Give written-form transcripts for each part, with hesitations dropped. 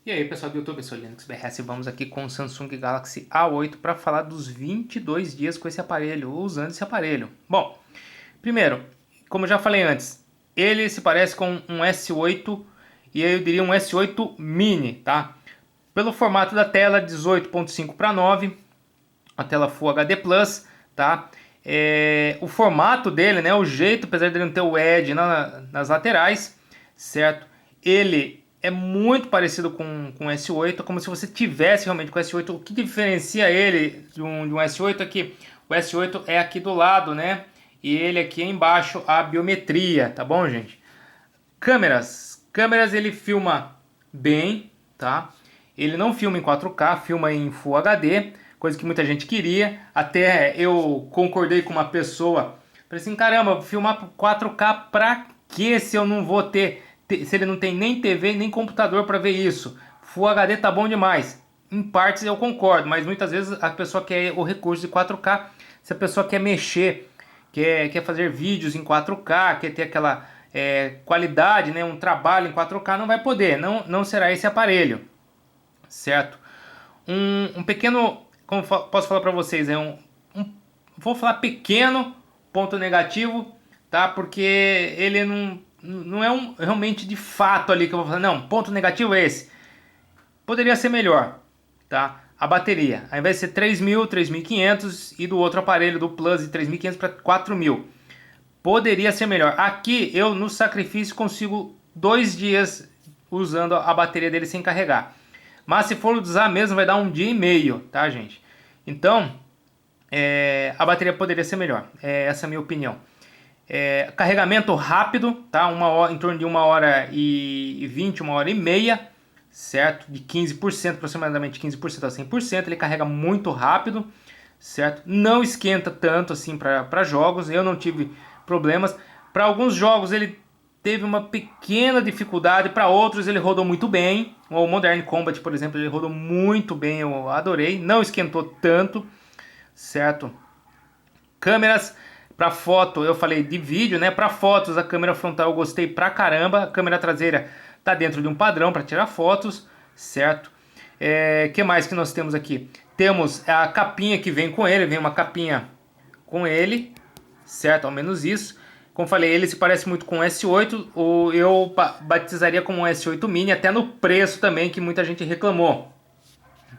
E aí pessoal do YouTube, eu sou o Linux BRS e vamos aqui com o Samsung Galaxy A8 para falar dos 22 dias com esse aparelho, usando esse aparelho. Bom, primeiro, como eu já falei antes, ele se parece com um S8 e eu diria um S8 mini, tá? Pelo formato da tela, 18.5 para 9, a tela Full HD Plus, tá? O formato dele, né, o jeito, apesar de ele não ter o Edge nas laterais, certo? Ele é muito parecido com o S8, como se você tivesse realmente com o S8. O que diferencia ele de um S8 é que o S8 é aqui do lado, né? E ele aqui embaixo a biometria, tá bom, gente? Câmeras ele filma bem, tá? Ele não filma em 4K, filma em Full HD, coisa que muita gente queria. Até eu concordei com uma pessoa, falei assim, caramba, filmar 4K pra quê se eu não vou ter, se ele não tem nem TV nem computador para ver isso? Full HD tá bom demais. Em partes eu concordo, mas muitas vezes a pessoa quer o recurso de 4K, se a pessoa quer mexer, quer fazer vídeos em 4K, quer ter aquela qualidade, né, um trabalho em 4K, não vai poder, não será esse aparelho, certo? Um pequeno, como posso falar para vocês, vou falar pequeno ponto negativo, tá? Porque ele não é realmente de fato ali que eu vou falar, não, ponto negativo é esse. Poderia ser melhor, tá? A bateria, ao invés de ser 3.000, 3.500 e do outro aparelho do Plus de 3.500 para 4.000. Poderia ser melhor. Aqui eu no sacrifício consigo 2 dias usando a bateria dele sem carregar. Mas se for usar mesmo vai dar 1 dia e meio, tá, gente? Então a bateria poderia ser melhor. Essa é a minha opinião. Carregamento rápido, tá? Em torno de 1h20, 1h30, certo? De 15%, aproximadamente 15% a 100%. Ele carrega muito rápido, certo? Não esquenta tanto assim para jogos. Eu não tive problemas. Para alguns jogos ele teve uma pequena dificuldade, para outros ele rodou muito bem. O Modern Combat, por exemplo, ele rodou muito bem, eu adorei. Não esquentou tanto, certo? Câmeras para foto, eu falei de vídeo, né? Para fotos, a câmera frontal eu gostei pra caramba. A câmera traseira tá dentro de um padrão para tirar fotos, certo? Que mais que nós temos aqui? Temos a capinha que vem com ele, vem uma capinha com ele, certo? Ao menos isso. Como falei, ele se parece muito com o S8, eu batizaria como um S8 mini, até no preço também, que muita gente reclamou,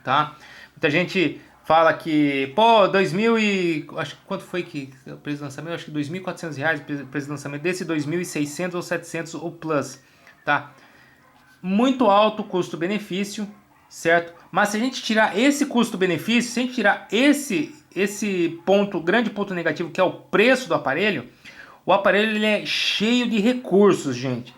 tá? Muita gente fala que, pô, 2.000 e... Acho que quanto foi que o preço do lançamento? Acho que R$ 2.400 o preço do lançamento desse, 2.600 ou 700 o Plus, tá? Muito alto custo-benefício, certo? Mas se a gente tirar esse custo-benefício, se a gente tirar esse ponto, grande ponto negativo, que é o preço do aparelho, o aparelho ele é cheio de recursos, gente.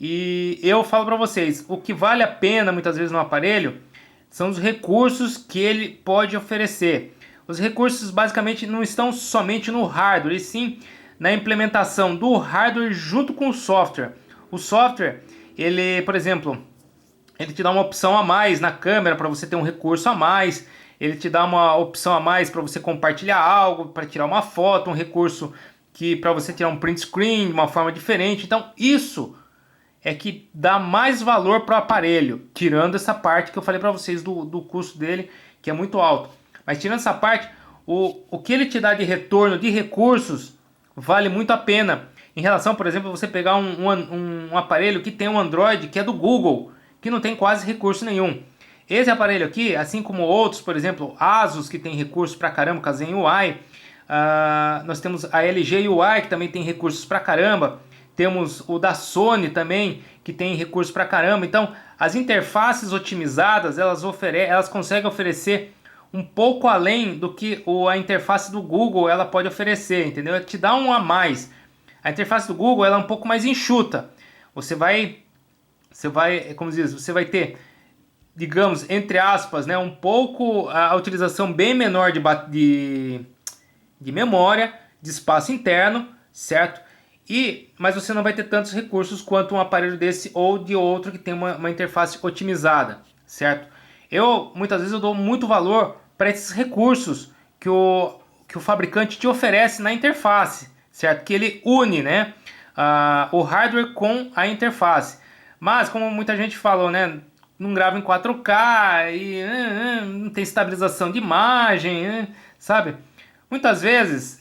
E eu falo para vocês, o que vale a pena muitas vezes no aparelho são os recursos que ele pode oferecer. Os recursos basicamente não estão somente no hardware, e sim na implementação do hardware junto com o software. O software, ele, por exemplo, ele te dá uma opção a mais na câmera para você ter um recurso a mais. Ele te dá uma opção a mais para você compartilhar algo, para tirar uma foto, um recurso que para você tirar um print screen de uma forma diferente. Então isso é que dá mais valor para o aparelho, tirando essa parte que eu falei para vocês do custo dele, que é muito alto. Mas tirando essa parte, o que ele te dá de retorno de recursos vale muito a pena. Em relação, por exemplo, você pegar um aparelho que tem um Android, que é do Google, que não tem quase recurso nenhum. Esse aparelho aqui, assim como outros, por exemplo, Asus, que tem recursos pra caramba, com a Zen UI, nós temos a LG UI, que também tem recursos pra caramba, temos o da Sony também, que tem recursos pra caramba. Então, as interfaces otimizadas, elas conseguem oferecer um pouco além do que a interface do Google ela pode oferecer, entendeu? Ela te dá um a mais. A interface do Google ela é um pouco mais enxuta. Você vai, como diz, você vai ter, digamos, entre aspas, né, um pouco a utilização bem menor de memória, de espaço interno, certo? Mas você não vai ter tantos recursos quanto um aparelho desse ou de outro que tem uma interface otimizada, certo? Muitas vezes eu dou muito valor para esses recursos que o fabricante te oferece na interface, certo? Que ele une, né, o hardware com a interface. Mas como muita gente falou, né, não grava em 4K e não tem estabilização de imagem, sabe? Muitas vezes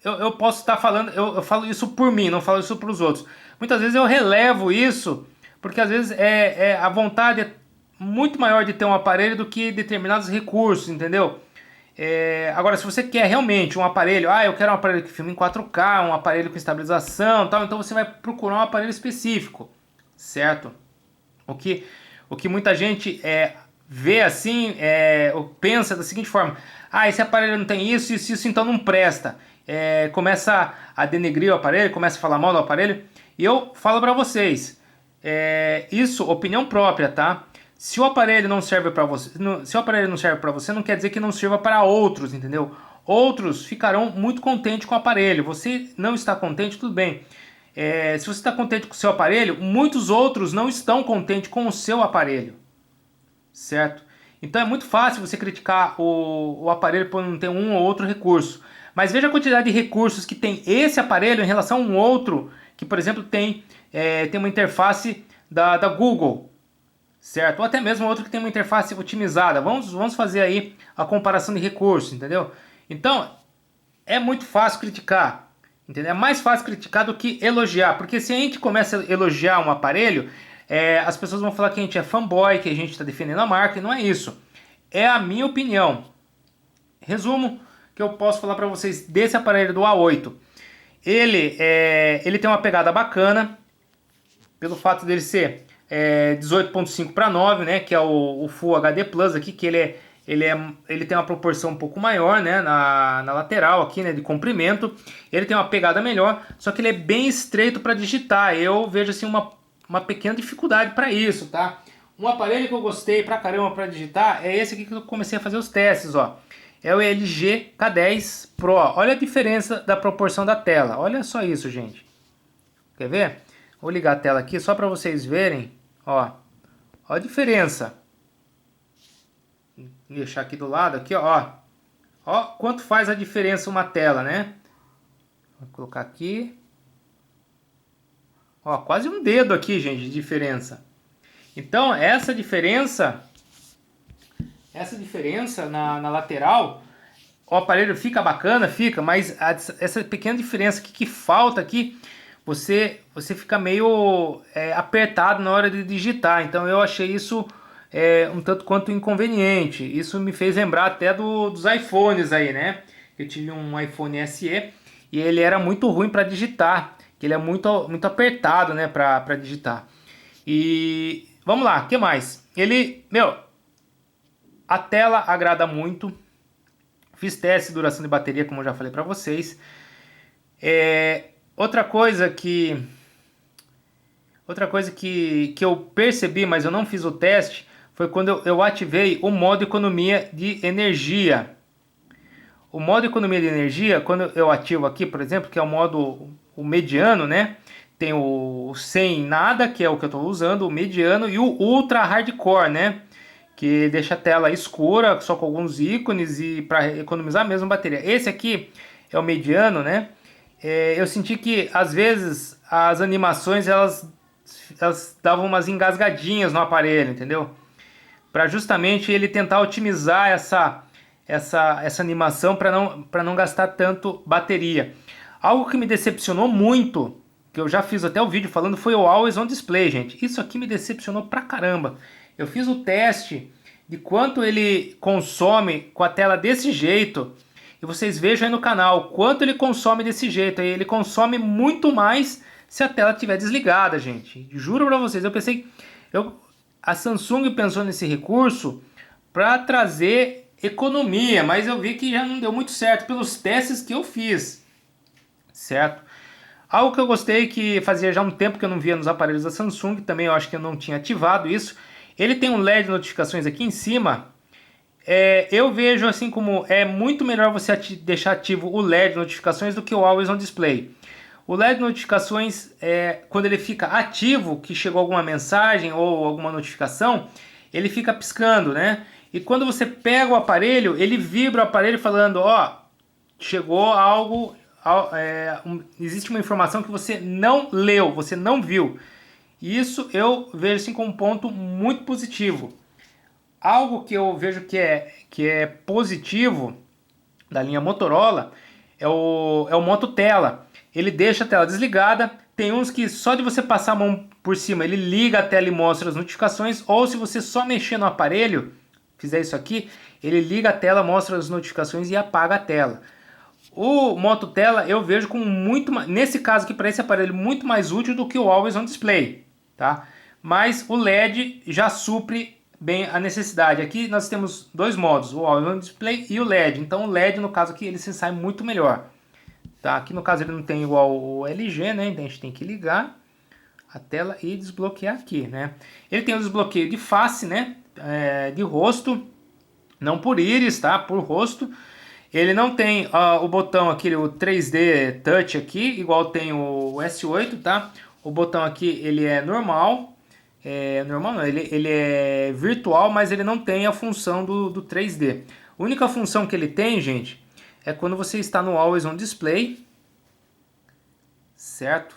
eu posso estar falando, eu falo isso por mim, não falo isso para os outros. Muitas vezes eu relevo isso, porque às vezes a vontade é muito maior de ter um aparelho do que determinados recursos, entendeu? Agora, se você quer realmente um aparelho, eu quero um aparelho que filme em 4K, um aparelho com estabilização, tal, então você vai procurar um aparelho específico, certo? O que, o que muita gente vê assim, pensa da seguinte forma: esse aparelho não tem isso, então não presta. Começa a denegrir o aparelho, começa a falar mal do aparelho. E eu falo para vocês, isso, opinião própria, tá? Se o aparelho não serve para você, se o aparelho não serve para você, não quer dizer que não sirva para outros, entendeu? Outros ficarão muito contentes com o aparelho. Você não está contente, tudo bem. Se você está contente com o seu aparelho, muitos outros não estão contentes com o seu aparelho, certo? Então é muito fácil você criticar o aparelho por não ter um ou outro recurso. Mas veja a quantidade de recursos que tem esse aparelho em relação a um outro, que por exemplo tem uma interface da Google, certo? Ou até mesmo outro que tem uma interface otimizada. Vamos fazer aí a comparação de recursos, entendeu? Então é muito fácil criticar. Entendeu? É mais fácil criticar do que elogiar, porque se a gente começa a elogiar um aparelho, as pessoas vão falar que a gente é fanboy, que a gente está defendendo a marca, e não é isso. É a minha opinião. Resumo que eu posso falar para vocês desse aparelho do A8. Ele tem uma pegada bacana, pelo fato dele ser 18.5 para 9, né, que é o Full HD Plus aqui, que ele tem uma proporção um pouco maior, né, na lateral aqui, né, de comprimento. Ele tem uma pegada melhor, só que ele é bem estreito para digitar. Eu vejo assim uma pequena dificuldade para isso, tá? Um aparelho que eu gostei pra caramba para digitar é esse aqui que eu comecei a fazer os testes, ó. É o LG K10 Pro. Olha a diferença da proporção da tela. Olha só isso, gente. Quer ver? Vou ligar a tela aqui só para vocês verem, ó. Ó a diferença. Vou deixar aqui do lado, aqui, ó. Ó quanto faz a diferença uma tela, né? Vou colocar aqui. Ó, quase um dedo aqui, gente, de diferença. Então, essa diferença na lateral, o aparelho fica bacana, fica, mas essa pequena diferença que falta aqui, você fica meio apertado na hora de digitar. Então, eu achei isso um tanto quanto inconveniente. Isso me fez lembrar até dos iPhones aí, né? Eu tive um iPhone SE e ele era muito ruim para digitar, que ele é muito apertado, né, para digitar. E vamos lá, o que mais? A tela agrada muito. Fiz teste de duração de bateria, como eu já falei para vocês. Outra coisa que eu percebi, mas eu não fiz o teste, foi quando eu ativei o modo economia de energia. O modo economia de energia, quando eu ativo aqui, por exemplo, que é o mediano, né? Tem o sem nada, que é o que eu estou usando, o mediano, e o ultra hardcore, né? Que deixa a tela escura, só com alguns ícones, e para economizar mesmo bateria. Esse aqui é o mediano, né? Eu senti que às vezes as animações elas davam umas engasgadinhas no aparelho, entendeu? Para justamente ele tentar otimizar essa animação para não gastar tanto bateria. Algo que me decepcionou muito, que eu já fiz até o vídeo falando, foi o Always On Display, gente. Isso aqui me decepcionou pra caramba. Eu fiz o teste de quanto ele consome com a tela desse jeito, e vocês vejam aí no canal quanto ele consome desse jeito. Ele consome muito mais se a tela estiver desligada, gente. Juro pra vocês, eu pensei... A Samsung pensou nesse recurso para trazer economia, mas eu vi que já não deu muito certo pelos testes que eu fiz, certo? Algo que eu gostei, que fazia já um tempo que eu não via nos aparelhos da Samsung, também eu acho que eu não tinha ativado isso. Ele tem um LED de notificações aqui em cima. Eu vejo assim como é muito melhor você deixar ativo o LED de notificações do que o Always On Display. O LED de notificações, quando ele fica ativo, que chegou alguma mensagem ou alguma notificação, ele fica piscando, né? E quando você pega o aparelho, ele vibra o aparelho falando, ó, chegou algo, existe uma informação que você não leu, você não viu. E isso eu vejo assim como um ponto muito positivo. Algo que eu vejo que é positivo da linha Motorola é o Moto Tela. Ele deixa a tela desligada. Tem uns que só de você passar a mão por cima ele liga a tela e mostra as notificações. Ou se você só mexer no aparelho, fizer isso aqui, ele liga a tela, mostra as notificações e apaga a tela. O Moto Tela eu vejo como muito, nesse caso aqui para esse aparelho, muito mais útil do que o Always On Display, tá? Mas o LED já supre bem a necessidade. Aqui nós temos dois modos, o Always On Display e o LED. Então o LED no caso aqui ele se sai muito melhor, tá? Aqui no caso ele não tem igual o LG, né? Então a gente tem que ligar a tela e desbloquear aqui, né? Ele tem o desbloqueio de face, né? De rosto, não por íris, tá? Por rosto. Ele não tem o botão aqui, o 3D Touch aqui, igual tem o S8, tá? O botão aqui, ele é normal. Normal não, ele é virtual, mas ele não tem a função do 3D. A única função que ele tem, gente, é quando você está no Always On Display, certo?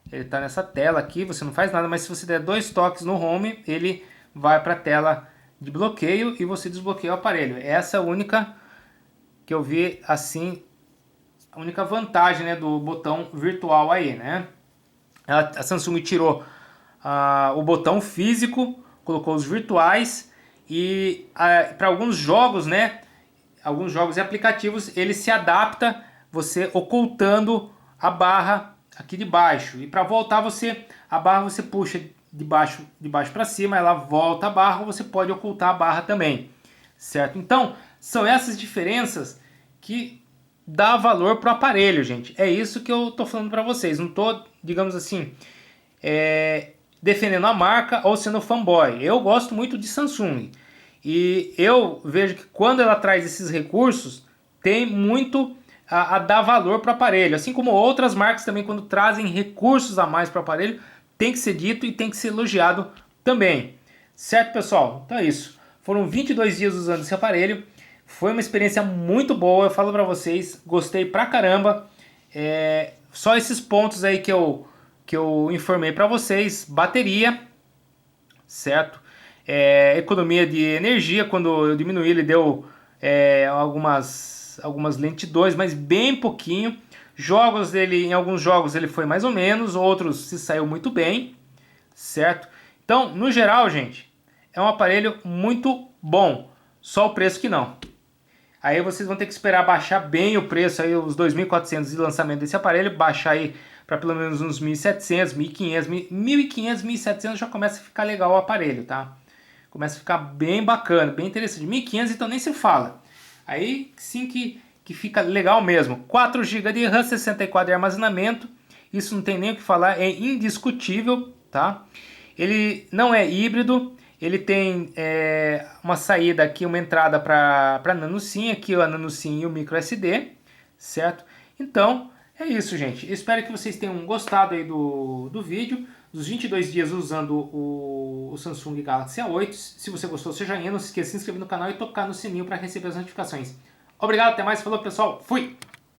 Ele está nessa tela aqui, você não faz nada, mas se você der 2 toques no Home, ele vai para a tela de bloqueio e você desbloqueia o aparelho. Essa é a única que eu vi assim, a única vantagem, né, do botão virtual aí, né? A Samsung tirou o botão físico, colocou os virtuais e para alguns jogos, né, alguns jogos e aplicativos, ele se adapta você ocultando a barra aqui de baixo. E para voltar a barra você puxa de baixo para cima, ela volta a barra, você pode ocultar a barra também, certo? Então, são essas diferenças que dá valor pro aparelho, gente. É isso que eu tô falando para vocês. Não tô, digamos assim, defendendo a marca ou sendo fanboy. Eu gosto muito de Samsung. E eu vejo que quando ela traz esses recursos, tem muito a dar valor para o aparelho. Assim como outras marcas também, quando trazem recursos a mais para o aparelho, tem que ser dito e tem que ser elogiado também. Certo, pessoal? Então é isso. Foram 22 dias usando esse aparelho. Foi uma experiência muito boa, eu falo para vocês. Gostei pra caramba. Só esses pontos aí que eu informei para vocês. Bateria, certo? Economia de energia, quando eu diminuí ele deu algumas lentidões, mas bem pouquinho. Jogos dele, em alguns jogos ele foi mais ou menos, outros se saiu muito bem, certo? Então, no geral, gente, é um aparelho muito bom, só o preço que não. Aí vocês vão ter que esperar baixar bem o preço, aí os 2.400 de lançamento desse aparelho, baixar aí para pelo menos uns 1.700, 1.500, 1.500, 1.700 já começa a ficar legal o aparelho, tá? Começa a ficar bem bacana, bem interessante. 1.500 então nem se fala. Aí sim que fica legal mesmo. 4 GB de RAM, 64 de armazenamento, isso não tem nem o que falar, é indiscutível, tá? Ele não é híbrido, ele tem uma saída aqui, uma entrada para nano SIM, aqui a nano SIM e o micro SD, certo? Então, é isso, gente. Eu espero que vocês tenham gostado aí do vídeo, dos 22 dias usando o Samsung Galaxy A8. Se você gostou, seja ainda, não se esqueça de se inscrever no canal e tocar no sininho para receber as notificações. Obrigado, até mais, falou pessoal, fui!